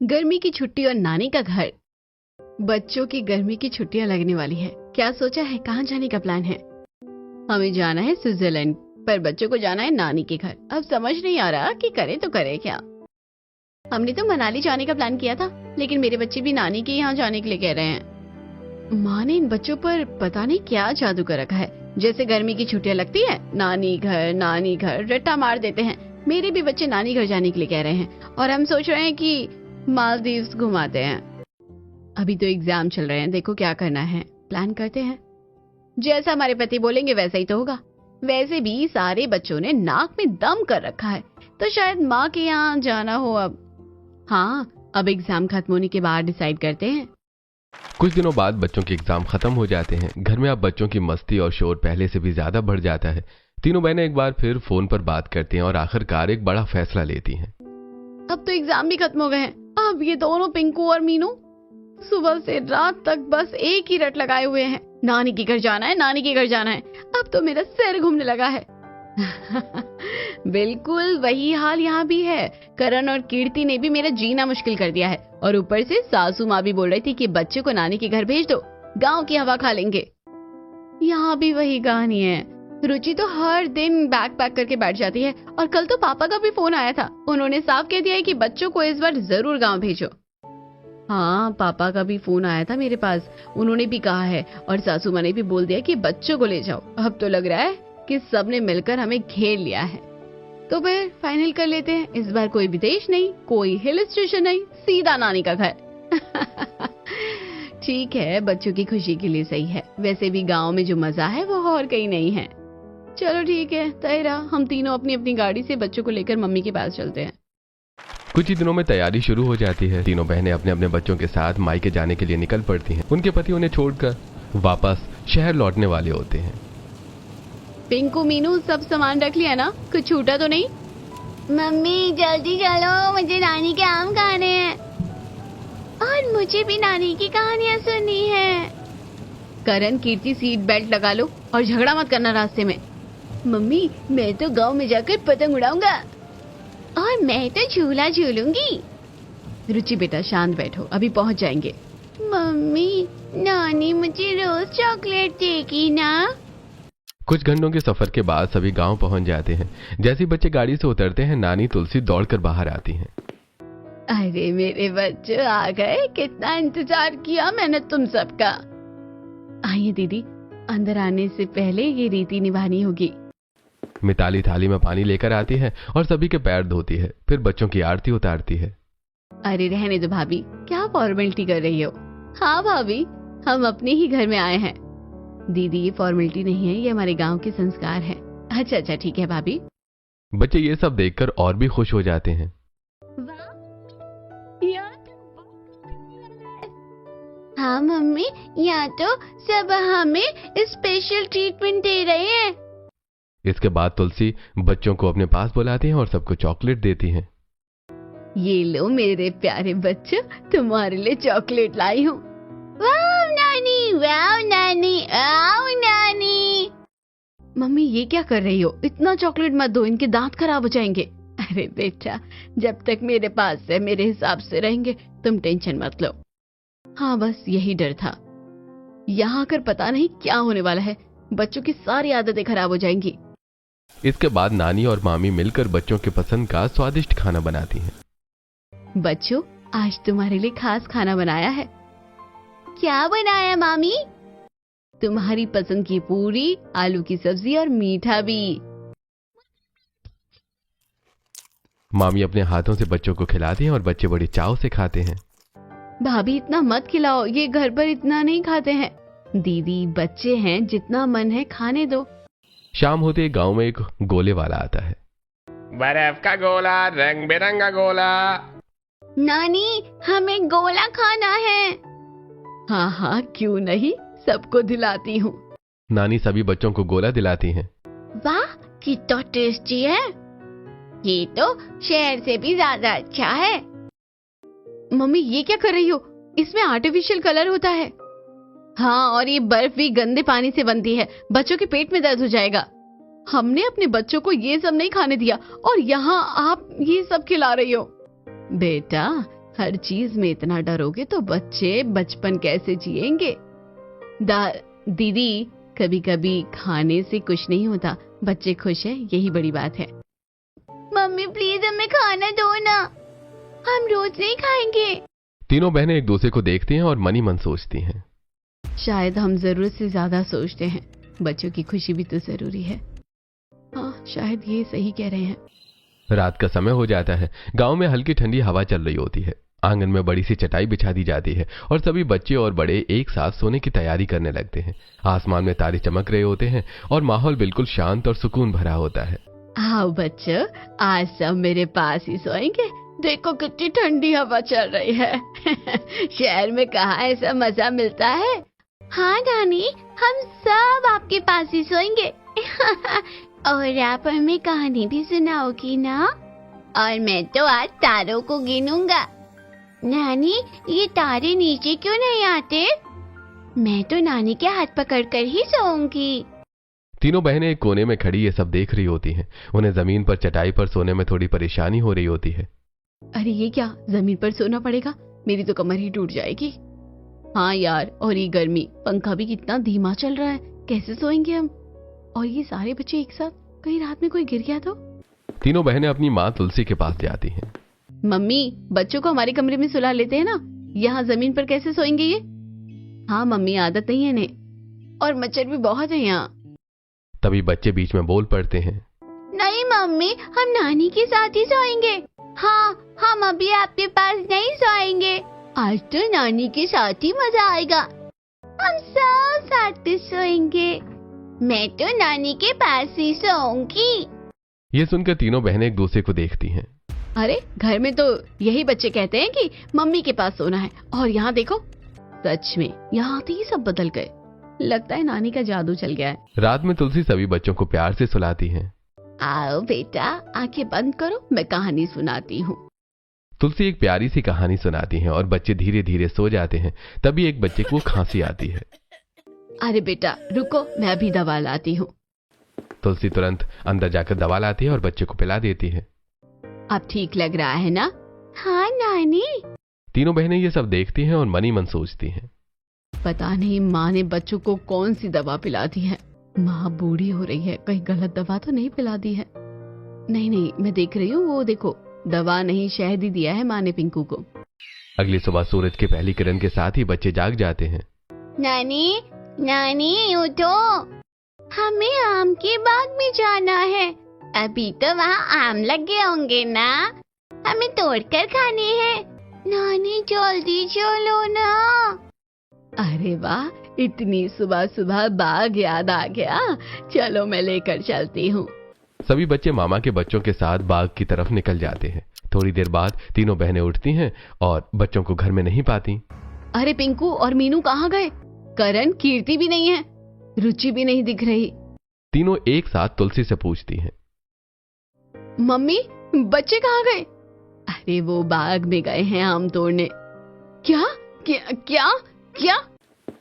गर्मी की छुट्टी और नानी का घर। बच्चों की गर्मी की छुट्टियां लगने वाली है। क्या सोचा है, कहाँ जाने का प्लान है? हमें जाना है स्विट्जरलैंड, पर बच्चों को जाना है नानी के घर। अब समझ नहीं आ रहा कि करे तो करे क्या। हमने तो मनाली जाने का प्लान किया था, लेकिन मेरे बच्चे भी नानी के यहाँ जाने के लिए कह रहे हैं। माँ ने इन बच्चों पर पता नहीं क्या जादू कर रखा है। जैसे गर्मी की छुट्टियां लगती है, नानी घर रट्टा मार देते हैं। मेरे भी बच्चे नानी घर जाने के लिए कह रहे हैं और हम सोच रहे हैं कि मालदीव्स घुमाते हैं। अभी तो एग्जाम चल रहे हैं, देखो क्या करना है, प्लान करते हैं। जैसा हमारे पति बोलेंगे वैसा ही तो होगा। वैसे भी सारे बच्चों ने नाक में दम कर रखा है, तो शायद माँ के यहाँ जाना हो अब। हाँ, अब एग्जाम खत्म होने के बाद डिसाइड करते हैं। कुछ दिनों बाद बच्चों के एग्जाम खत्म हो जाते हैं। घर में अब बच्चों की मस्ती और शोर पहले से भी ज्यादा बढ़ जाता है। तीनों बहनें एक बार फिर फोन पर बात करती हैं और आखिरकार एक बड़ा फैसला लेती हैं। अब तो एग्जाम भी खत्म हो गए हैं। अब ये दोनों पिंकू और मीनू सुबह से रात तक बस एक ही रट लगाए हुए हैं, नानी के घर जाना है, नानी के घर जाना है। अब तो मेरा सिर घूमने लगा है। बिल्कुल वही हाल यहाँ भी है। करण और कीर्ति ने भी मेरा जीना मुश्किल कर दिया है, और ऊपर से सासू माँ भी बोल रही थी कि बच्चे को नानी के घर भेज दो, गांव की हवा खा लेंगे। यहाँ भी वही कहानी है। रुचि तो हर दिन बैग पैक करके बैठ जाती है, और कल तो पापा का भी फोन आया था। उन्होंने साफ कह दिया है कि बच्चों को इस बार जरूर गांव भेजो। हाँ, पापा का भी फोन आया था मेरे पास, उन्होंने भी कहा है, और सासू माँ ने भी बोल दिया कि बच्चों को ले जाओ। अब तो लग रहा है कि सबने मिलकर हमें घेर लिया है। तो फिर फाइनल कर लेते हैं, इस बार कोई विदेश नहीं, कोई हिल स्टेशन नहीं, सीधा नानी का घर। ठीक है, बच्चों की खुशी के लिए सही है। वैसे भी गांव में जो मजा है वो और कहीं नहीं है। चलो ठीक है, तय रहा। हम तीनों अपनी अपनी गाड़ी से बच्चों को लेकर मम्मी के पास चलते हैं। कुछ ही दिनों में तैयारी शुरू हो जाती है। तीनों बहनें अपने अपने बच्चों के साथ मायके जाने के लिए निकल पड़ती हैं। उनके पति उन्हें छोड़कर वापस शहर लौटने वाले होते हैं। पिंकू, मीनू, सब सामान रख लिया ना? कुछ छूटा तो नहीं? मम्मी जल्दी चलो, मुझे नानी के आम खाने हैं और मुझे भी नानी की कहानियाँ सुननी है। करण, कीर्ति, सीट बेल्ट लगा लो और झगड़ा मत करना रास्ते में। मम्मी, मैं तो गांव में जाकर पतंग उड़ाऊंगा और मैं तो झूला झूलूंगी। रुचि बेटा शांत बैठो, अभी पहुंच जाएंगे। मम्मी, नानी मुझे रोज चॉकलेट देगी ना? कुछ घंटों के सफर के बाद सभी गांव पहुंच जाते हैं। जैसे ही बच्चे गाड़ी से उतरते हैं, नानी तुलसी दौड़कर बाहर आती हैं। अरे मेरे बच्चे आ गए, कितना इंतजार किया मैंने तुम सबका। आइए दीदी, अंदर आने से पहले ये रीति निभानी होगी। मिताली थाली में पानी लेकर आती है और सभी के पैर धोती है, फिर बच्चों की आरती उतारती है। अरे रहने दो भाभी, क्या फॉर्मेलिटी कर रही हो? हाँ भाभी, हम अपने ही घर में आए हैं। दीदी, ये फॉर्मेलिटी नहीं है, ये हमारे गांव के संस्कार है। अच्छा ठीक है भाभी। बच्चे ये सब देखकर और भी खुश हो जाते हैं। हाँ मम्मी, यहाँ तो सब हमें स्पेशल ट्रीटमेंट दे रहे हैं। इसके बाद तुलसी बच्चों को अपने पास बुलाती है और सबको चॉकलेट देती हैं। ये लो मेरे प्यारे बच्चों, तुम्हारे लिए चॉकलेट लाई हूँ। वाह नानी, वाह नानी, आओ नानी। मम्मी ये क्या कर रही हो? इतना चॉकलेट मत दो, इनके दांत खराब हो जाएंगे। अरे बेटा, जब तक मेरे पास है मेरे हिसाब से रहेंगे, तुम टेंशन मत लो। हाँ बस यही डर था। यहाँ आकर पता नहीं क्या होने वाला है, बच्चों की सारी आदतें खराब हो जाएंगी। इसके बाद नानी और मामी मिलकर बच्चों के पसंद का स्वादिष्ट खाना बनाती हैं। बच्चों, आज तुम्हारे लिए खास खाना बनाया है। क्या बनाया मामी? तुम्हारी पसंद की पूरी, आलू की सब्जी और मीठा भी। मामी अपने हाथों से बच्चों को खिलाती हैं और बच्चे बड़ी चाव से खाते हैं। भाभी इतना मत खिलाओ, ये घर पर इतना नहीं खाते हैं। दीदी, बच्चे हैं, जितना मन है खाने दो। शाम होते ही गांव में एक गोले वाला आता है। बर्फ का गोला, रंग बिरंगा गोला। नानी, हमें गोला खाना है। हाँ क्यों नहीं, सबको दिलाती हूँ। नानी सभी बच्चों को गोला दिलाती हैं। वाह, कितना टेस्टी है। ये तो शहर से भी ज्यादा अच्छा है। मम्मी ये क्या कर रही हो? इसमें आर्टिफिशियल कलर होता है। हाँ, और ये बर्फ भी गंदे पानी से बनती है, बच्चों के पेट में दर्द हो जाएगा। हमने अपने बच्चों को ये सब नहीं खाने दिया, और यहाँ आप ये सब खिला रही हो। बेटा, हर चीज में इतना डरोगे तो बच्चे बचपन कैसे जिएंगे? दीदी, कभी कभी खाने से कुछ नहीं होता, बच्चे खुश है यही बड़ी बात है। मम्मी प्लीज हमें खाना दो ना, हम रोज नहीं खाएंगे। तीनों बहनें एक दूसरे को देखती हैं और मन ही मन सोचती हैं। शायद हम जरूरत से ज्यादा सोचते हैं, बच्चों की खुशी भी तो जरूरी है। हाँ, शायद ये सही कह रहे हैं। रात का समय हो जाता है। गांव में हल्की ठंडी हवा चल रही होती है। आंगन में बड़ी सी चटाई बिछा दी जाती है और सभी बच्चे और बड़े एक साथ सोने की तैयारी करने लगते हैं। आसमान में तारे चमक रहे होते हैं और माहौल बिल्कुल शांत और सुकून भरा होता है। आओ बच्चों, आज सब मेरे पास ही सोएंगे। देखो कितनी ठंडी हवा चल रही है। शहर में कहाँ ऐसा मजा मिलता है। हाँ नानी, हम सब आपके पास ही सोएंगे। और आप हमें कहानी भी सुनाओगी ना? और मैं तो आज तारों को गिनूंगा। नानी, ये तारे नीचे क्यों नहीं आते? मैं तो नानी के हाथ पकड़कर ही सोऊंगी। तीनों बहनें एक कोने में खड़ी ये सब देख रही होती हैं। उन्हें जमीन पर चटाई पर सोने में थोड़ी परेशानी हो रही होती है। अरे ये क्या, जमीन पर सोना पड़ेगा? मेरी तो कमर ही टूट जाएगी। हाँ यार, और ये गर्मी, पंखा भी कितना धीमा चल रहा है, कैसे सोएंगे हम? और ये सारे बच्चे एक साथ, कहीं रात में कोई गिर गया तो? तीनों बहनें अपनी माँ तुलसी के पास जाती हैं। मम्मी, बच्चों को हमारे कमरे में सुला लेते हैं ना, यहाँ जमीन पर कैसे सोएंगे ये? हाँ मम्मी, आदत नहीं है इन्हें, और मच्छर भी बहुत है यहाँ। तभी बच्चे बीच में बोल पड़ते हैं। नहीं मम्मी, हम नानी के साथ ही सोएंगे। हाँ, हम अभी आपके पास नहीं सोएंगे। आज तो नानी के साथ ही मजा आएगा। हम सब साथ में सोएंगे। मैं तो नानी के पास ही सोऊंगी। ये सुनकर तीनों बहनें एक दूसरे को देखती हैं। अरे घर में तो यही बच्चे कहते हैं कि मम्मी के पास सोना है, और यहाँ देखो, सच में यहाँ आते ही सब बदल गए। लगता है नानी का जादू चल गया है। रात में तुलसी सभी बच्चों को प्यार से सुलाती हैं। आओ बेटा, आंखें बंद करो, मैं कहानी सुनाती हूँ। तुलसी एक प्यारी सी कहानी सुनाती हैं और बच्चे धीरे धीरे सो जाते हैं। तभी एक बच्चे को खांसी आती है। अरे बेटा रुको, मैं अभी दवा लाती हूँ। तुलसी तुरंत अंदर जाकर दवा लाती है और बच्चे को पिला देती है। अब ठीक लग रहा है ना? हाँ नानी। तीनों बहनें ये सब देखती हैं और मन ही मन सोचती हैं। पता नहीं माँ ने बच्चों को कौन सी दवा पिला दी है। माँ बूढ़ी हो रही है, कहीं गलत दवा तो नहीं पिला दी है। नहीं, मैं देख रही हूँ, वो देखो, दवा नहीं शहद ही दिया है माँ ने पिंकू को। अगली सुबह सूरज की पहली किरण के साथ ही बच्चे जाग जाते हैं। नानी, नानी उठो, हमें आम के बाग में जाना है। अभी तो वहाँ आम लगे होंगे ना, हमें तोड़कर खाने हैं। नानी जल्दी चलो ना। अरे वाह, इतनी सुबह सुबह बाग याद आ गया। चलो मैं लेकर चलती हूँ। सभी बच्चे मामा के बच्चों के साथ बाग की तरफ निकल जाते हैं। थोड़ी देर बाद तीनों बहनें उठती हैं और बच्चों को घर में नहीं पाती। अरे पिंकू और मीनू कहाँ गए? करण, कीर्ति भी नहीं है, रुचि भी नहीं दिख रही। तीनों एक साथ तुलसी से पूछती हैं। मम्मी, बच्चे कहाँ गए? अरे वो बाग में गए हैं आम तोड़ने। क्या क्या क्या क्या?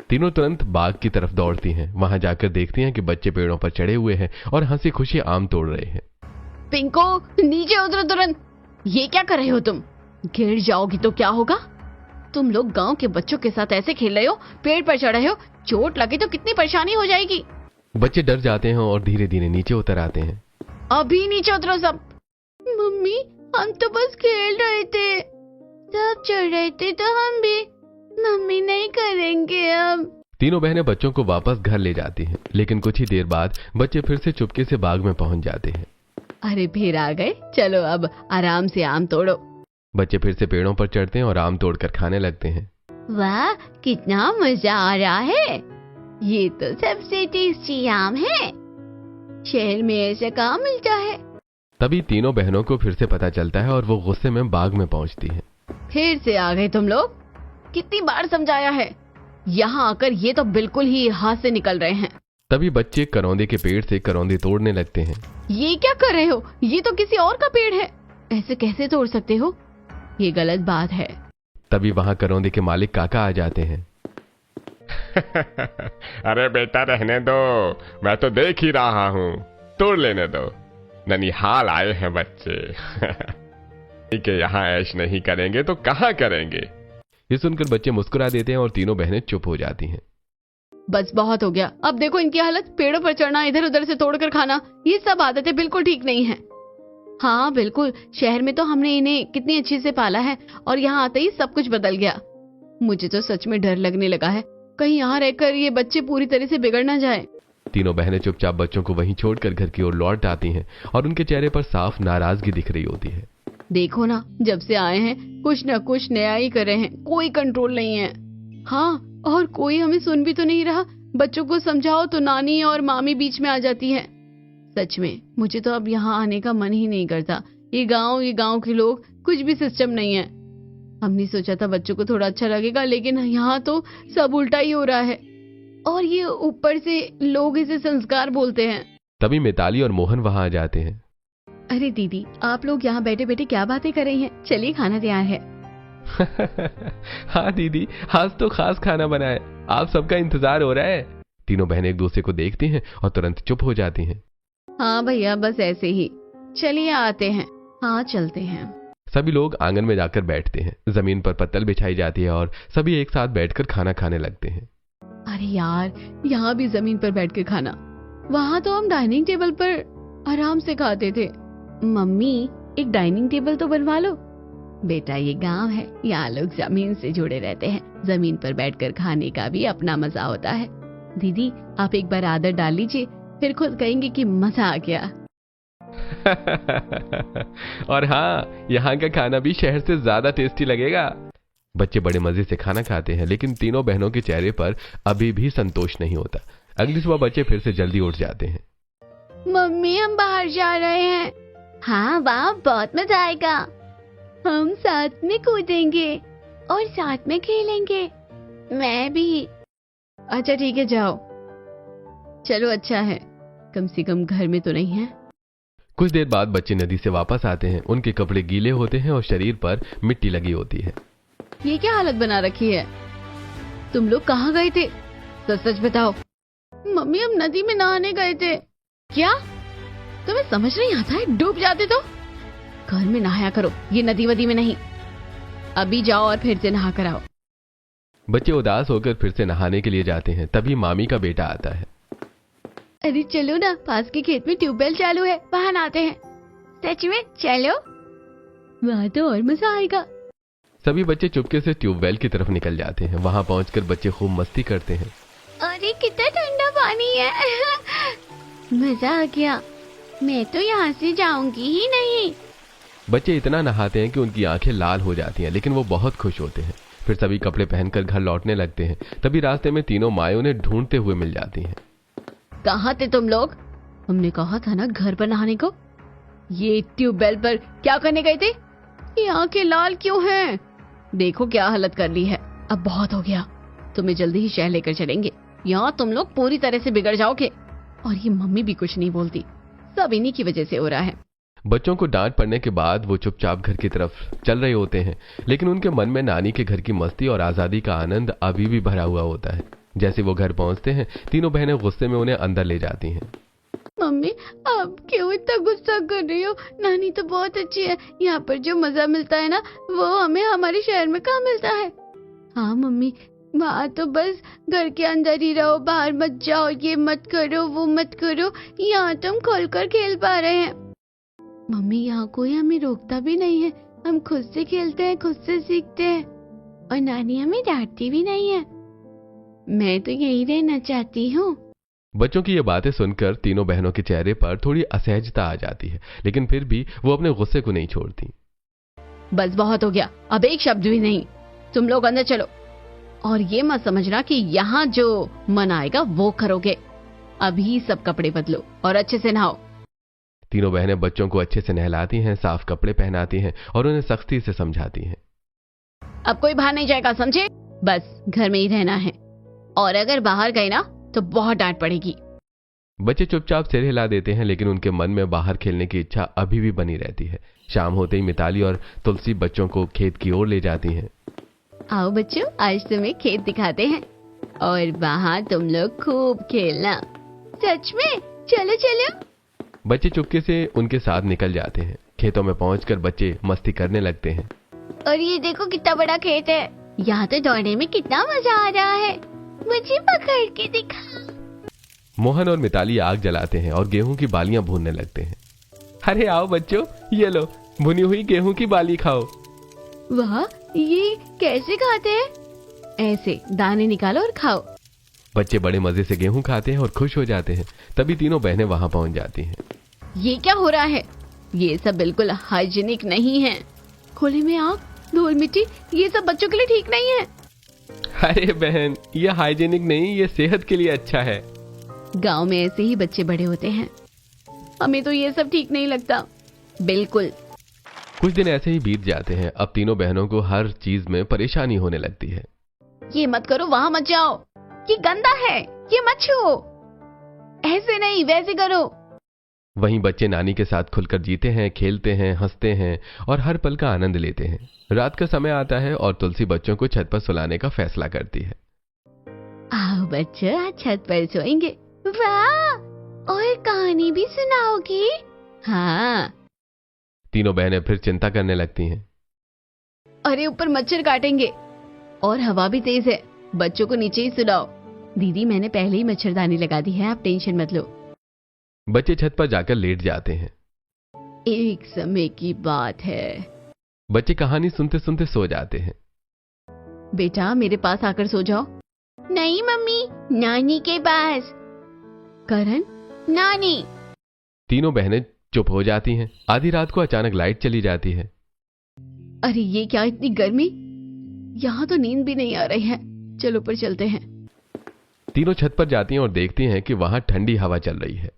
तीनों तुरंत बाग की तरफ दौड़ती हैं। वहां जाकर देखती हैं कि बच्चे पेड़ों पर चढ़े हुए हैं और हंसी खुशी आम तोड़ रहे हैं। पिंको, नीचे उतरो तुरंत। ये क्या कर रहे हो तुम? गिर जाओगी तो क्या होगा? तुम लोग गांव के बच्चों के साथ ऐसे खेल रहे हो, पेड़ पर चढ़ रहे हो, चोट लगे तो कितनी परेशानी हो जाएगी। बच्चे डर जाते हैं और धीरे धीरे नीचे उतर आते हैं। अभी नीचे उतरो सब। मम्मी, हम तो बस खेल रहे थे, सब चढ़ रहे थे तो हम भी। मम्मी नहीं करेंगे अब। तीनों बहनें बच्चों को वापस घर ले जाती हैं, लेकिन कुछ ही देर बाद बच्चे फिर से चुपके से बाग में पहुंच जाते हैं। अरे फिर आ गए, चलो अब आराम से आम तोड़ो। बच्चे फिर से पेड़ों पर चढ़ते हैं और आम तोड़कर खाने लगते हैं। वाह, कितना मजा आ रहा है। ये तो सबसे टेस्टी आम है। शहर में ऐसा कहाँ मिलता है। तभी तीनों बहनों को फिर से पता चलता है और वो गुस्से में बाग में पहुंचती हैं। फिर से आ गए तुम लोग? कितनी बार समझाया है, यहाँ आकर ये तो बिल्कुल ही हाथ से निकल रहे हैं। तभी बच्चे करौंदे के पेड़ से करौंदे तोड़ने लगते हैं। ये क्या कर रहे हो? ये तो किसी और का पेड़ है, ऐसे कैसे तोड़ सकते हो? ये गलत बात है। तभी वहां करौंदे के मालिक काका आ जाते हैं। अरे बेटा रहने दो, मैं तो देख ही रहा हूँ, तोड़ लेने दो। ननिहाल आए हैं बच्चे। कि यहाँ ऐश नहीं करेंगे तो कहाँ करेंगे। ये सुनकर बच्चे मुस्कुरा देते हैं और तीनों बहनें चुप हो जाती हैं। बस बहुत हो गया। अब देखो इनकी हालत, पेड़ों पर चढ़ना, इधर उधर से तोड़कर खाना, ये सब आदतें बिल्कुल ठीक नहीं है। हाँ बिल्कुल, शहर में तो हमने इन्हें कितनी अच्छे से पाला है और यहाँ आते ही सब कुछ बदल गया। मुझे तो सच में डर लगने लगा है, कहीं यहाँ रहकर ये बच्चे पूरी तरह से बिगड़ ना जाए। तीनों बहनें चुपचाप बच्चों को वहीं छोड़कर घर की ओर लौट आती हैं और उनके चेहरे पर साफ नाराजगी दिख रही होती है। देखो ना, जब से आए हैं कुछ न कुछ नया ही कर रहे हैं, कोई कंट्रोल नहीं है। हाँ, और कोई हमें सुन भी तो नहीं रहा। बच्चों को समझाओ तो नानी और मामी बीच में आ जाती है। सच में मुझे तो अब यहाँ आने का मन ही नहीं करता। ये गांव के लोग, कुछ भी सिस्टम नहीं है। हमने सोचा था बच्चों को थोड़ा अच्छा लगेगा, लेकिन यहाँ तो सब उल्टा ही हो रहा है। और ये ऊपर से लोग इसे संस्कार बोलते हैं। तभी मिताली और मोहन वहां आ जाते हैं। अरे दीदी, आप लोग यहाँ बैठे बैठे क्या बातें कर रही हैं? चलिए, खाना तैयार है। हाँ दीदी, आज तो खास खाना बना है, आप सबका इंतजार हो रहा है। तीनों बहनें एक दूसरे को देखती हैं और तुरंत चुप हो जाती हैं। हाँ भैया, बस ऐसे ही। चलिए आते हैं। हाँ चलते हैं। सभी लोग आंगन में जाकर बैठते हैं। जमीन पर पत्तल बिछाई जाती है और सभी एक साथ बैठकर खाना खाने लगते हैं। अरे यार, यहाँ भी जमीन पर बैठकर खाना। वहाँ तो हम डाइनिंग टेबल पर आराम से खाते थे। मम्मी, एक डाइनिंग टेबल तो बनवा लो। बेटा, ये गांव है, यहाँ लोग जमीन से जुड़े रहते हैं। जमीन पर बैठकर खाने का भी अपना मजा होता है। दीदी, आप एक बार आदत डाल लीजिए, फिर खुद कहेंगे कि मजा आ गया। और हाँ, यहाँ का खाना भी शहर से ज्यादा टेस्टी लगेगा। बच्चे बड़े मजे से खाना खाते हैं, लेकिन तीनों बहनों के चेहरे पर अभी भी संतोष नहीं होता। अगली सुबह बच्चे फिर से जल्दी उठ जाते हैं। मम्मी, हम बाहर जा रहे हैं। हाँ वाह, बहुत मजा आएगा। हम साथ में कूदेंगे और साथ में खेलेंगे। मैं भी। अच्छा ठीक है, जाओ। चलो, अच्छा है, कम से कम घर में तो नहीं है। कुछ देर बाद बच्चे नदी से वापस आते हैं। उनके कपड़े गीले होते हैं और शरीर पर मिट्टी लगी होती है। ये क्या हालत बना रखी है? तुम लोग कहाँ गए थे? सच सच बताओ। मम्मी, हम नदी में नहाने गए थे। क्या तुम्हें समझ नहीं आता है? डूब जाते तो घर में नहाया करो, ये नदी वदी में नहीं। अभी जाओ और फिर से नहा कर आओ। बच्चे उदास होकर फिर से नहाने के लिए जाते हैं। तभी मामी का बेटा आता है। अरे चलो ना, पास के खेत में ट्यूबवेल चालू है, वहाँ नहाते हैं। सच में? चलो। वहाँ तो और मजा आएगा। सभी बच्चे चुपके से ट्यूबवेल की तरफ निकल जाते हैं। वहाँ पहुंचकर बच्चे खूब मस्ती करते हैं। अरे कितना ठंडा पानी है। मजा आ गया। मैं तो यहाँ से जाऊंगी ही नहीं। बच्चे इतना नहाते हैं कि उनकी आंखें लाल हो जाती हैं, लेकिन वो बहुत खुश होते हैं। फिर सभी कपड़े पहनकर घर लौटने लगते हैं। तभी रास्ते में तीनों माएं उन्हें ढूंढते हुए मिल जाती हैं। कहाँ थे तुम लोग? हमने कहा था ना घर पर नहाने को। ये ट्यूबवेल पर क्या करने गए थे? ये आंखें लाल क्यों हैं? देखो क्या हालत कर ली है। अब बहुत हो गया, तुम्हें जल्दी ही शहर लेकर चलेंगे। यहाँ तुम लोग पूरी तरह से बिगड़ जाओगे। और ये मम्मी भी कुछ नहीं बोलती, सब इन्हीं की वजह से हो रहा है। बच्चों को डांट पड़ने के बाद वो चुपचाप घर की तरफ चल रहे होते हैं, लेकिन उनके मन में नानी के घर की मस्ती और आजादी का आनंद अभी भी भरा हुआ होता है। जैसे वो घर पहुंचते हैं, तीनों बहनें गुस्से में उन्हें अंदर ले जाती हैं। मम्मी, आप क्यों इतना गुस्सा कर रही हो? नानी तो बहुत अच्छी है। यहाँ पर जो मजा मिलता है ना, वो हमें हमारे शहर में कहाँ मिलता है। हाँ मम्मी, वहाँ तो बस घर के अंदर ही रहो, बाहर मत जाओ, ये मत करो, वो मत करो। यहाँ तो हम खोलकर खेल पा रहे हैं। मम्मी, यहाँ कोई हमें रोकता भी नहीं है। हम खुद से खेलते हैं, खुद से सीखते हैं। और नानी हमें डांटती भी नहीं है। मैं तो यही रहना चाहती हूँ। बच्चों की ये बातें सुनकर तीनों बहनों के चेहरे पर थोड़ी असहजता आ जाती है, लेकिन फिर भी वो अपने गुस्से को नहीं छोड़ती। बस बहुत हो गया, अब एक शब्द भी नहीं। तुम लोग अंदर चलो। और ये मत समझना कि यहाँ जो मन आएगा वो करोगे। अभी सब कपड़े बदलो और अच्छे से नहाओ। तीनों बहनें बच्चों को अच्छे से नहलाती हैं, साफ कपड़े पहनाती हैं और उन्हें सख्ती से समझाती हैं। अब कोई बाहर नहीं जाएगा, समझे? बस घर में ही रहना है। और अगर बाहर गए ना तो बहुत डांट पड़ेगी। बच्चे चुपचाप सिर हिला देते हैं, लेकिन उनके मन में बाहर खेलने की इच्छा अभी भी बनी रहती है। शाम होते ही मिताली और तुलसी बच्चों को खेत की ओर ले जाती हैं। आओ बच्चों, आज तुम्हें खेत दिखाते हैं और वहाँ तुम लोग खूब खेलना। सच में? चलो चलो। बच्चे चुपके से उनके साथ निकल जाते हैं। खेतों में पहुंचकर बच्चे मस्ती करने लगते हैं। और ये देखो कितना बड़ा खेत है, यहाँ तो दौड़ने में कितना मजा आ रहा है, मुझे पकड़ के दिखा। मोहन और मिताली आग जलाते हैं और गेहूं की बालियां भूनने लगते हैं। अरे आओ बच्चों, ये लो भुनी हुई गेहूं की बाली खाओ। वाह, ये कैसे खाते हैं? ऐसे दाने निकालो और खाओ। बच्चे बड़े मजे से गेहूं खाते हैं और खुश हो जाते हैं। तभी तीनों बहनें वहां पहुंच जाती हैं। ये क्या हो रहा है? ये सब बिल्कुल हाइजीनिक नहीं है। खुले में आग, धूल मिट्टी, ये सब बच्चों के लिए ठीक नहीं है। अरे बहन, ये हाइजीनिक नहीं, ये सेहत के लिए अच्छा है। गांव में ऐसे ही बच्चे बड़े होते हैं। हमें तो ये सब ठीक नहीं लगता बिल्कुल। कुछ दिन ऐसे ही बीत जाते हैं। अब तीनों बहनों को हर चीज में परेशानी होने लगती है। ये मत करो, वहां मत जाओ, ये गंदा है, ये मत छुओ, ऐसे नहीं वैसे करो। वहीं बच्चे नानी के साथ खुलकर जीते हैं, खेलते हैं, हंसते हैं और हर पल का आनंद लेते हैं। रात का समय आता है और तुलसी बच्चों को छत पर सुलाने का फैसला करती है। आओ बच्चों, आज छत पर सोएंगे। वाह, और कहानी भी सुनाओगी? हाँ। तीनों बहनें फिर चिंता करने लगती हैं। अरे ऊपर मच्छर काटेंगे और हवा भी तेज है, बच्चों को नीचे ही सुलाओ। दीदी, मैंने पहले ही मच्छरदानी लगा दी है, आप टेंशन मत लो। बच्चे छत पर जाकर लेट जाते हैं। एक समय की बात है। बच्चे कहानी सुनते सुनते सो जाते हैं। बेटा, मेरे पास आकर सो जाओ। नहीं मम्मी, नानी के पास। करण, नानी। तीनों बहनें चुप हो जाती हैं। आधी रात को अचानक लाइट चली जाती है। अरे ये क्या, इतनी गर्मी, यहाँ तो नींद भी नहीं आ रही है। चलो ऊपर चलते हैं। तीनों छत पर जाती हैं और देखती हैं कि वहां ठंडी हवा चल रही है।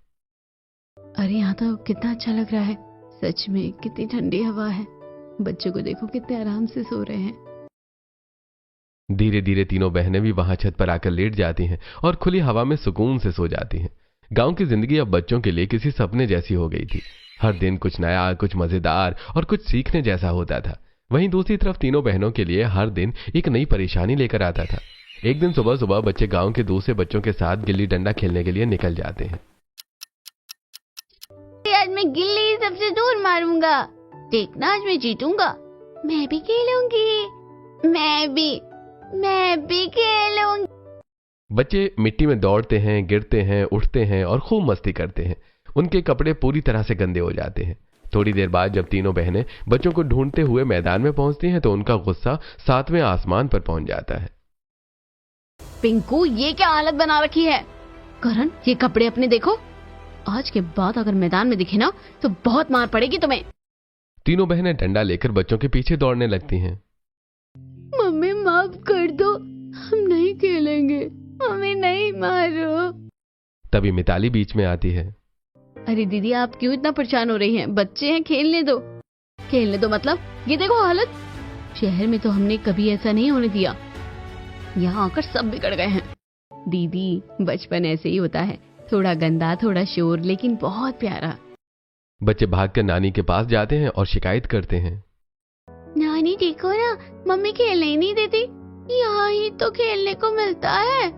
अरे यहाँ तो कितना अच्छा लग रहा है, सच में कितनी ठंडी हवा है। बच्चों को देखो कितने आराम से सो रहे हैं। धीरे धीरे तीनों बहनें भी वहां छत पर आकर लेट जाती हैं और खुली हवा में सुकून से सो जाती हैं। गांव की जिंदगी अब बच्चों के लिए किसी सपने जैसी हो गई थी। हर दिन कुछ नया, कुछ मजेदार और कुछ सीखने जैसा होता था। वहीं दूसरी तरफ तीनों बहनों के लिए हर दिन एक नई परेशानी लेकर आता था। एक दिन सुबह सुबह बच्चे गांव के दूसरे बच्चों के साथ गिल्ली डंडा खेलने के लिए निकल जाते हैं। आज मैं गिल्ली सबसे दूर मारूंगा, देखना आज मैं जीतूंगा। मैं भी खेलूंगी, मैं भी खेलूंगी। बच्चे मिट्टी में दौड़ते हैं, गिरते हैं, उठते हैं और खूब मस्ती करते हैं। उनके कपड़े पूरी तरह से गंदे हो जाते हैं। थोड़ी देर बाद जब तीनों बहनें बच्चों को ढूंढते हुए मैदान में पहुंचती हैं तो उनका गुस्सा 7वें आसमान पर पहुंच जाता है। पिंकू, ये क्या हालत बना रखी है? करण, ये कपड़े अपने देखो। आज के बाद अगर मैदान में दिखे ना तो बहुत मार पड़ेगी तुम्हें। तीनों बहनें डंडा लेकर बच्चों के पीछे दौड़ने लगती हैं। मम्मी माफ कर दो, हम नहीं खेलेंगे, हमें नहीं मारो। तभी मिताली बीच में आती है। अरे दीदी, आप क्यों इतना परेशान हो रही हैं? बच्चे हैं, खेलने दो। खेलने दो मतलब ये देखो हालत। शहर में तो हमने कभी ऐसा नहीं होने दिया, यहाँ आकर सब बिगड़ गए हैं। दीदी, बचपन ऐसे ही होता है, थोड़ा गंदा, थोड़ा शोर, लेकिन बहुत प्यारा। बच्चे भागकर नानी के पास जाते हैं और शिकायत करते हैं। नानी देखो ना, मम्मी खेलने ही नहीं देती, यहाँ ही तो खेलने को मिलता है।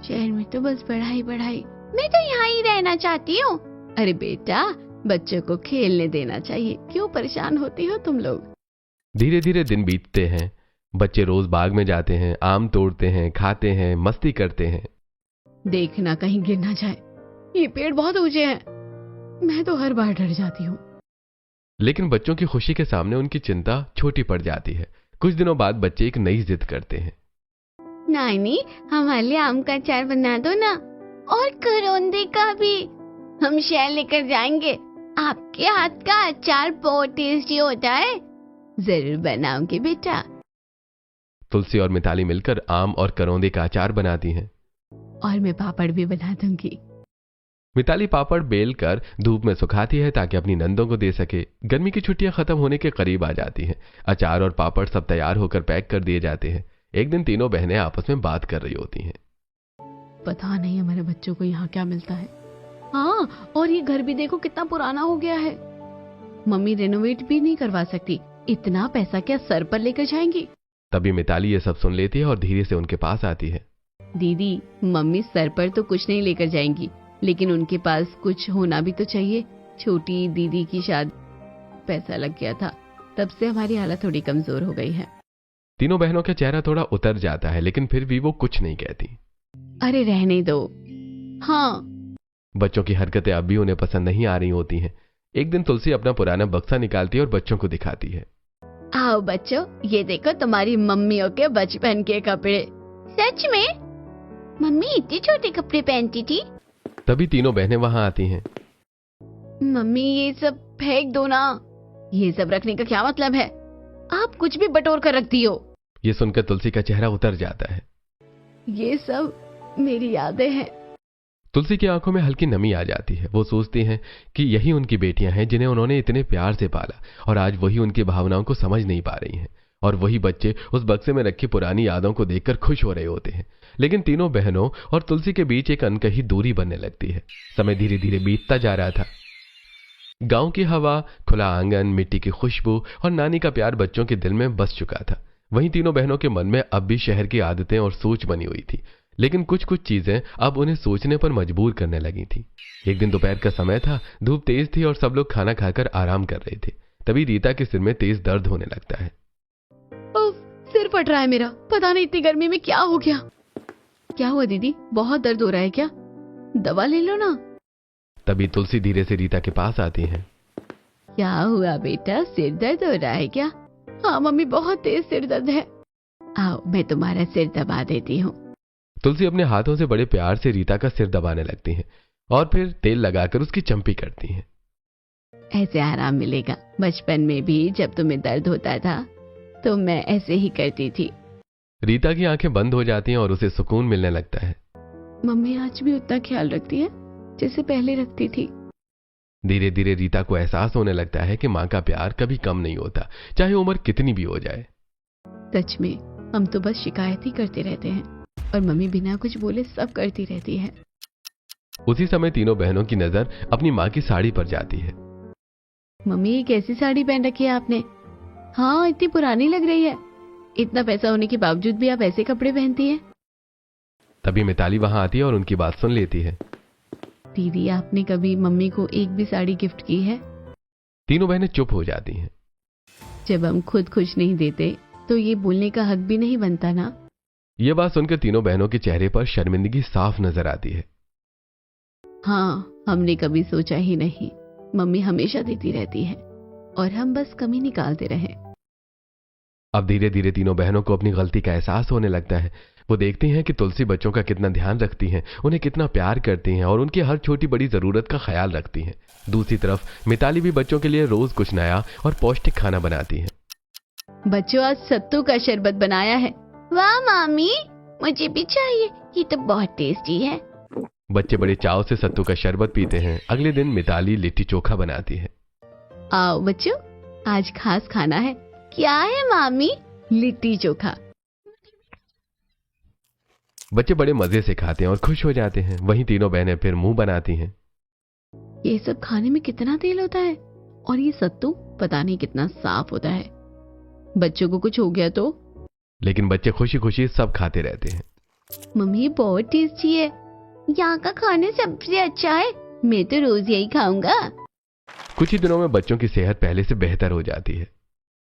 शहर में तो बस पढ़ाई पढ़ाई, मैं तो यहाँ ही रहना चाहती हूँ। अरे बेटा, बच्चों को खेलने देना चाहिए, क्यों परेशान होती हो तुम लोग? धीरे धीरे दिन बीतते हैं। बच्चे रोज बाग में जाते हैं, आम तोड़ते हैं, खाते हैं, मस्ती करते हैं। देखना कहीं गिर ना जाए, ये पेड़ बहुत ऊंचे हैं, मैं तो हर बार डर जाती हूँ। लेकिन बच्चों की खुशी के सामने उनकी चिंता छोटी पड़ जाती है। कुछ दिनों बाद बच्चे एक नई जिद करते हैं। नानी, हमारे लिए आम का अचार बना दो ना, और करौंदे का भी। हम शहर लेकर जाएंगे, आपके हाथ का अचार बहुत टेस्टी होता है। जरूर बनाऊंगी बेटा। तुलसी और मिताली मिलकर आम और करौंदे का अचार बनाती हैं। और मैं पापड़ भी बना दूंगी। मिताली पापड़ बेल कर धूप में सुखाती है ताकि अपनी नंदों को दे सके। गर्मी की छुट्टियां खत्म होने के करीब आ जाती हैं। अचार और पापड़ सब तैयार होकर पैक कर दिए जाते हैं। एक दिन तीनों बहनें आपस में बात कर रही होती हैं। पता नहीं हमारे बच्चों को यहाँ क्या मिलता है। हाँ, और ये घर भी देखो कितना पुराना हो गया है। मम्मी रेनोवेट भी नहीं करवा सकती, इतना पैसा क्या सर पर लेकर जाएंगी? तभी मिताली ये सब सुन लेती है और धीरे से उनके पास आती है। दीदी, मम्मी सर पर तो कुछ नहीं लेकर जाएंगी, लेकिन उनके पास कुछ होना भी तो चाहिए। छोटी दीदी की शादी। पैसा लग गया था, तब से हमारी हालत थोड़ी कमजोर हो गई है। तीनों बहनों का चेहरा थोड़ा उतर जाता है, लेकिन फिर भी वो कुछ नहीं कहती। अरे रहने दो। हाँ। बच्चों की हरकतें अब भी उन्हें पसंद नहीं आ रही होती हैं। एक दिन तुलसी अपना पुराना बक्सा निकालती है और बच्चों को दिखाती है। आओ बच्चों, ये देखो तुम्हारी मम्मियों के बचपन के कपड़े। सच में? मम्मी इतने छोटे कपड़े पहनती थी? तभी तीनों बहनें वहां आती हैं। मम्मी ये सब फेंक दो ना, ये सब रखने का क्या मतलब है? आप कुछ भी बटोर कर रखती हो। ये सुनकर तुलसी का चेहरा उतर जाता है। ये सब मेरी यादें हैं। तुलसी की आंखों में हल्की नमी आ जाती है। वो सोचती हैं कि यही उनकी बेटियां हैं जिन्हें उन्होंने इतने प्यार से पाला, और आज वही उनकी भावनाओं को समझ नहीं पा रही हैं। और वही बच्चे उस बक्से में रखी पुरानी यादों को देखकर खुश हो रहे होते हैं। लेकिन तीनों बहनों और तुलसी के बीच एक अनकही दूरी बनने लगती है। समय धीरे धीरे बीतता जा रहा था। गांव की हवा, खुला आंगन, मिट्टी की खुशबू और नानी का प्यार बच्चों के दिल में बस चुका था। वहीं तीनों बहनों के मन में अब भी शहर की आदतें और सोच बनी हुई थी, लेकिन कुछ कुछ चीजें अब उन्हें सोचने पर मजबूर करने लगी थी। एक दिन दोपहर का समय था, धूप तेज थी और सब लोग खाना खाकर आराम कर रहे थे। तभी रीता के सिर में तेज दर्द होने लगता है। उफ, सिर फट रहा है मेरा, पता नहीं इतनी गर्मी में क्या हो गया। क्या हुआ दीदी, बहुत दर्द हो रहा है क्या? दवा ले लो ना। तभी तुलसी धीरे से रीता के पास आती है। क्या हुआ बेटा, सिर दर्द हो रहा है क्या? हाँ मम्मी, बहुत तेज सिर दर्द है। आओ मैं तुम्हारा सिर दबा देती हूँ। तुलसी अपने हाथों से बड़े प्यार से रीता का सिर दबाने लगती हैं और फिर तेल लगाकर उसकी चंपी करती हैं। ऐसे आराम मिलेगा। बचपन में भी जब तुम्हें दर्द होता था तो मैं ऐसे ही करती थी। रीता की आंखें बंद हो जाती हैं और उसे सुकून मिलने लगता है। मम्मी आज भी उतना ख्याल रखती है जैसे पहले रखती थी। धीरे धीरे रीता को एहसास होने लगता है कि माँ का प्यार कभी कम नहीं होता, चाहे उम्र कितनी भी हो जाए। सच में हम तो बस शिकायत ही करते रहते हैं और मम्मी बिना कुछ बोले सब करती रहती है। उसी समय तीनों बहनों की नजर अपनी माँ की साड़ी पर जाती है। मम्मी ये कैसी साड़ी पहन रखी है आपने? हाँ इतनी पुरानी लग रही है। इतना पैसा होने के बावजूद भी आप ऐसे कपड़े पहनती हैं? तभी मिताली वहां आती है और उनकी बात सुन लेती है। दीदी आपने कभी मम्मी को एक भी साड़ी गिफ्ट की है? तीनों बहनें चुप हो जाती हैं। जब हम खुद खुश नहीं देते तो ये बोलने का हक भी नहीं बनता ना। यह बात सुनकर तीनों बहनों के चेहरे पर शर्मिंदगी साफ नजर आती है। हाँ हमने कभी सोचा ही नहीं। मम्मी हमेशा देती रहती है और हम बस कमी निकालते रहे। अब धीरे धीरे तीनों बहनों को अपनी गलती का एहसास होने लगता है। वो देखती हैं कि तुलसी बच्चों का कितना ध्यान रखती हैं, उन्हें कितना प्यार करती हैं और उनकी हर छोटी बड़ी जरूरत का ख्याल रखती हैं। दूसरी तरफ मिताली भी बच्चों के लिए रोज कुछ नया और पौष्टिक खाना बनाती है। बच्चों आज सत्तू का शरबत बनाया है। वाह मामी, मुझे भी चाहिए, ये तो बहुत टेस्टी है। बच्चे बड़े चाव से सत्तू का शरबत पीते हैं। अगले दिन मिताली लिट्टी चोखा बनाती है। आओ बच्चों, आज खास खाना है। क्या है मामी? लिट्टी चोखा। बच्चे बड़े मजे से खाते हैं और खुश हो जाते हैं। वहीं तीनों बहनें फिर मुंह बनाती हैं। ये सब खाने में कितना तेल होता है और ये सत्तू पता नहीं कितना साफ होता है। बच्चों को कुछ हो गया तो? लेकिन बच्चे खुशी खुशी सब खाते रहते हैं। मम्मी बहुत टेस्टी है। यहाँ का खाना सबसे अच्छा है, मैं तो रोज यही खाऊंगा। कुछ ही दिनों में बच्चों की सेहत पहले से बेहतर हो जाती है।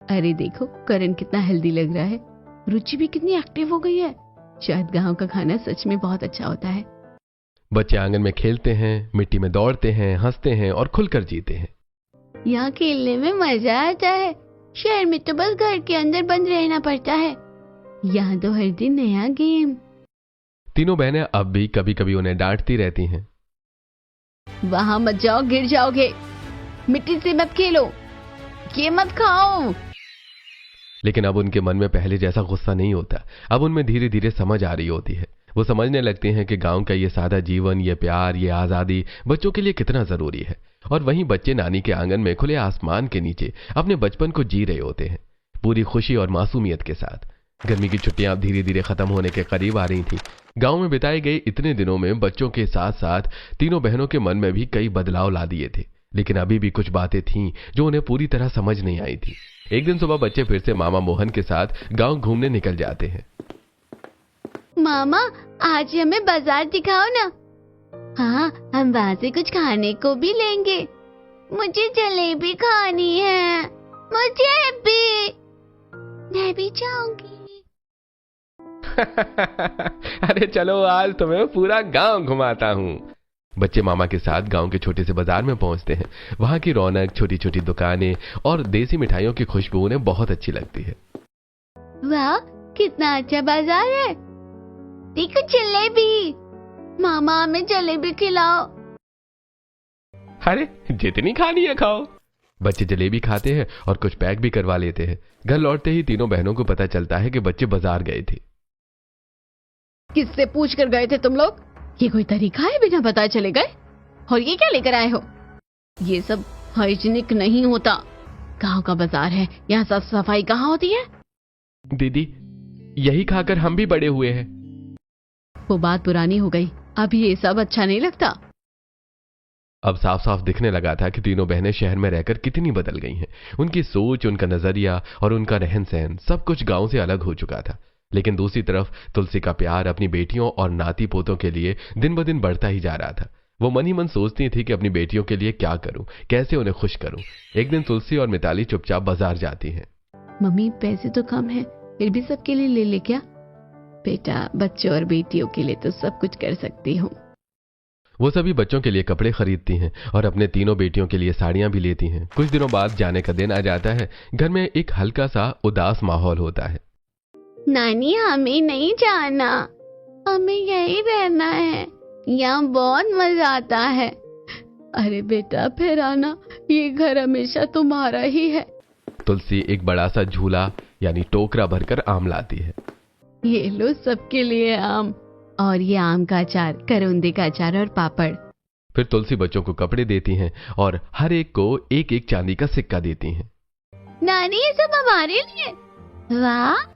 अरे देखो करण कितना हेल्दी लग रहा है। रुचि भी कितनी एक्टिव हो गई है। शायद गांव का खाना सच में बहुत अच्छा होता है। बच्चे आंगन में खेलते हैं, मिट्टी में दौड़ते हैं, हंसते हैं और खुलकर जीते हैं। यहाँ खेलने में मजा आता है। शहर में तो बस घर के अंदर बंद रहना पड़ता है। यहाँ तो हर दिन नया गेम। तीनों बहनें अब भी कभी कभी उन्हें डांटती रहती हैं। वहां मत जाओ, गिर जाओगे। मिट्टी से मत खेलो, ये मत खाओ। लेकिन अब उनके मन में पहले जैसा गुस्सा नहीं होता। अब उनमें धीरे धीरे समझ आ रही होती है। वो समझने लगते हैं कि गांव का ये सादा जीवन, ये प्यार, ये आजादी बच्चों के लिए कितना जरूरी है। और वहीं बच्चे नानी के आंगन में खुले आसमान के नीचे अपने बचपन को जी रहे होते हैं, पूरी खुशी और मासूमियत के साथ। गर्मी की छुट्टियां अब धीरे धीरे खत्म होने के करीब आ रही थी। गांव में बिताए गए इतने दिनों में बच्चों के साथ साथ तीनों बहनों के मन में भी कई बदलाव ला दिए थे। लेकिन अभी भी कुछ बातें थीं जो उन्हें पूरी तरह समझ नहीं आई थी। एक दिन सुबह बच्चे फिर से मामा मोहन के साथ गांव घूमने निकल जाते हैं। मामा आज हमें बाजार दिखाओ ना। हाँ, हम वहाँ से कुछ खाने को भी लेंगे। मुझे जलेबी खानी है, मुझे भी। मैं भी चाहूंगी। अरे चलो आज तुम्हें पूरा गांव घुमाता हूँ। बच्चे मामा के साथ गांव के छोटे से बाजार में पहुंचते हैं। वहां की रौनक, छोटी छोटी दुकानें और देसी मिठाइयों की खुशबू उन्हें बहुत अच्छी लगती है। वाह, कितना अच्छा बाजार है। देखो जलेबी, मामा हमें जलेबी खिलाओ। अरे जितनी खानी है खाओ। बच्चे जलेबी खाते हैं और कुछ पैक भी करवा लेते हैं। घर लौटते ही तीनों बहनों को पता चलता है कि बच्चे बाजार गए थे। किससे पूछ कर गए थे तुम लोग? ये कोई तरीका है बिना बताए चले गए? और ये क्या लेकर आए हो? ये सब हाइजीनिक नहीं होता। गांव का बाजार है, यहाँ साफ सफाई कहाँ होती है? दीदी, यही खाकर हम भी बड़े हुए हैं। वो बात पुरानी हो गई, अब ये सब अच्छा नहीं लगता। अब साफ साफ दिखने लगा था कि तीनों बहनें शहर में रहकर कितनी बदल गई हैं। उनकी सोच, उनका नजरिया और उनका रहन सहन सब कुछ गांव से अलग हो चुका था। लेकिन दूसरी तरफ तुलसी का प्यार अपनी बेटियों और नाती पोतों के लिए दिन ब दिन बढ़ता ही जा रहा था। वो मन ही मन सोचती थी कि अपनी बेटियों के लिए क्या करूं, कैसे उन्हें खुश करूं। एक दिन तुलसी और मिताली चुपचाप बाजार जाती हैं। मम्मी, पैसे तो कम है, फिर भी सबके लिए ले ले क्या? बेटा, बच्चों और बेटियों के लिए तो सब कुछ कर सकती हूँ। वो सभी बच्चों के लिए कपड़े खरीदती हैं और अपने तीनों बेटियों के लिए साड़ियां भी लेती हैं। कुछ दिनों बाद जाने का दिन आ जाता है। घर में एक हल्का सा उदास माहौल होता है। नानी, हमें नहीं जाना, हमें यही रहना है, यहाँ बहुत मजा आता है। अरे बेटा, फिर आना, ये घर हमेशा तुम्हारा ही है। तुलसी एक बड़ा सा झूला यानी टोकरा भरकर आम लाती है। ये लो सबके लिए आम, और ये आम का अचार, करौंदे का अचार और पापड़। फिर तुलसी बच्चों को कपड़े देती हैं और हर एक को एक एक चांदी का सिक्का देती हैं। नानी, ये सब हमारे लिए? वाह।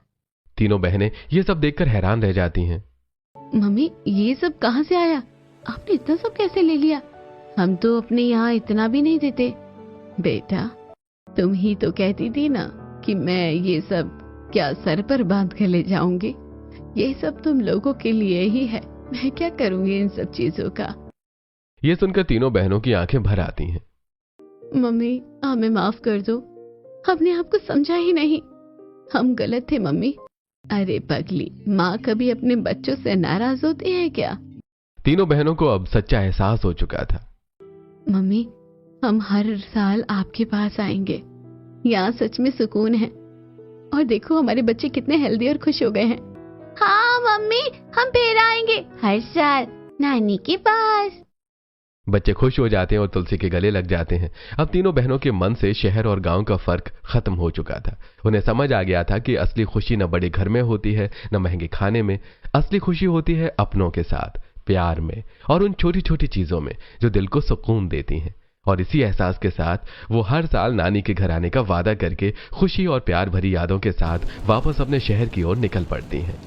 तीनों बहनें ये सब देखकर हैरान रह जाती हैं। मम्मी, ये सब कहाँ से आया? आपने इतना सब कैसे ले लिया? हम तो अपने यहाँ इतना भी नहीं देते। बेटा, तुम ही तो कहती थी ना कि मैं ये सब क्या सर पर बांध कर ले जाऊंगी। ये सब तुम लोगों के लिए ही है, मैं क्या करूंगी इन सब चीजों का। ये सुनकर तीनों बहनों की आंखें भर आती हैं। मम्मी, हमें माफ कर दो, हमने आपको समझा ही नहीं। हम गलत थे मम्मी। अरे पगली, माँ कभी अपने बच्चों से नाराज होती है क्या? तीनों बहनों को अब सच्चा एहसास हो चुका था। मम्मी, हम हर साल आपके पास आएंगे। यहाँ सच में सुकून है। और देखो, हमारे बच्चे कितने हेल्दी और खुश हो गए हैं। हाँ मम्मी, हम फिर आएंगे हर साल नानी के पास। बच्चे खुश हो जाते हैं और तुलसी के गले लग जाते हैं। अब तीनों बहनों के मन से शहर और गांव का फर्क खत्म हो चुका था। उन्हें समझ आ गया था कि असली खुशी न बड़े घर में होती है, न महंगे खाने में। असली खुशी होती है अपनों के साथ, प्यार में और उन छोटी छोटी चीजों में जो दिल को सुकून देती हैं। और इसी एहसास के साथ वो हर साल नानी के घर आने का वादा करके खुशी और प्यार भरी यादों के साथ वापस अपने शहर की ओर निकल पड़ती हैं।